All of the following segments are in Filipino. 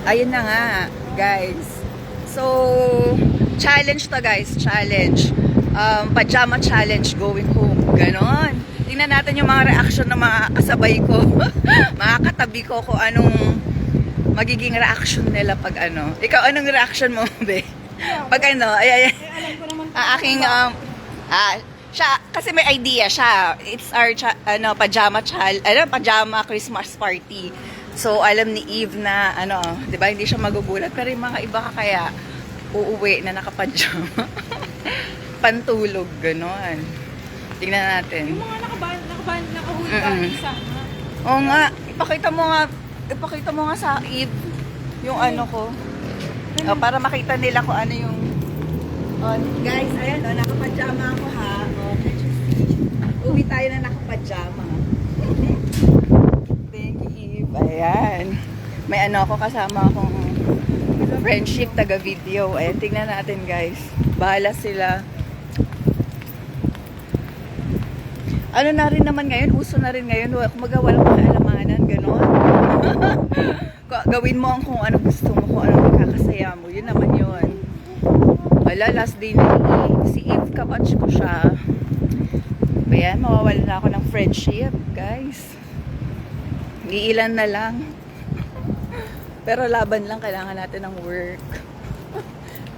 Ayun na nga, guys. So, challenge to guys, challenge. Pajama challenge going home. Ganon. Tingnan natin yung mga reaction ng mga kasabay ko. Mga katabi ko kung anong magiging reaction nila pag ano. Ikaw, anong reaction mo, be? Pag ano, ay, aking, siya, kasi may idea siya. It's our, pajama Christmas party. So, alam ni Eve na, di ba, hindi siya magugulat. Pero yung mga iba kaya uuwi na nakapajama. Pantulog, gano'n. Tingnan natin. Yung mga nakahuli ka, isa. Oo nga, ipakita mo nga sa Eve yung ano ko. Para makita nila kung ano yung... guys, ayan, nakapajama ako ha. Uwi tayo na nakapajama. Thank you, Eve. Ayan. May ako kasama akong friendship taga-video. Ayan, tingnan natin guys. Bahala sila. Ano na rin naman ngayon, uso na rin ngayon. Kumaga walang kaalamanan, gano'n. Gawin mo ang kung ano gusto mo, kung ano magkakasaya mo. Yun naman yun. Wala, last day na ni Eve. Si Eve, kabatch ko siya. Ayan, mawawalan na ako ng friendship, guys. Iilan na lang. Pero laban lang, kailangan natin ng work.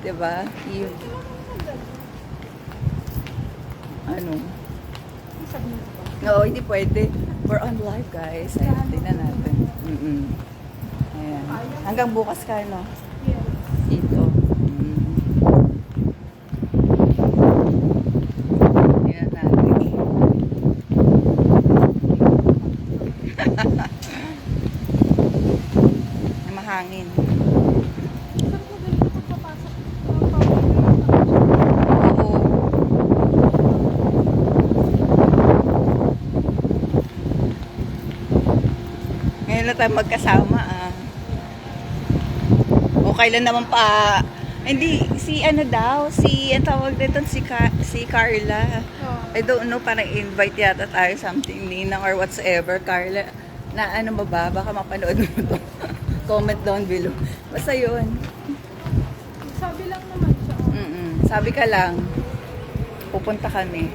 Diba? Eve. Ano? No, hindi pwede. We're on live, guys. Ayan, tingnan natin. Ayan. Hanggang bukas ka, no? Ito. Tingnan natin. Mahangin. Ngayon na tayo magkasama o kailan naman pa hindi ang tawag dito si Carla. I don't know, parang invite yata tayo something Ninang or whatsoever. Carla na ano ba baka mapanood mo to. Comment down below basta yun. Sabi lang naman siya. Sabi ka lang pupunta kami.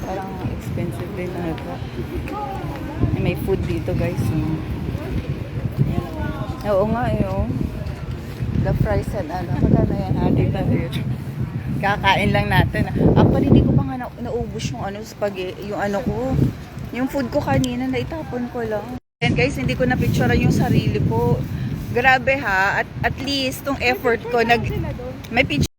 Parang expensive din na ito. May food dito guys. Oo nga the fries and magkano yan? Kakain lang natin. Actually, hindi ko pa nga naubos yung spaghetti, yung food ko kanina, naitapon ko lang. And guys, hindi ko na-picturean yung sarili ko. Grabe ha, at least tong effort ko, may picture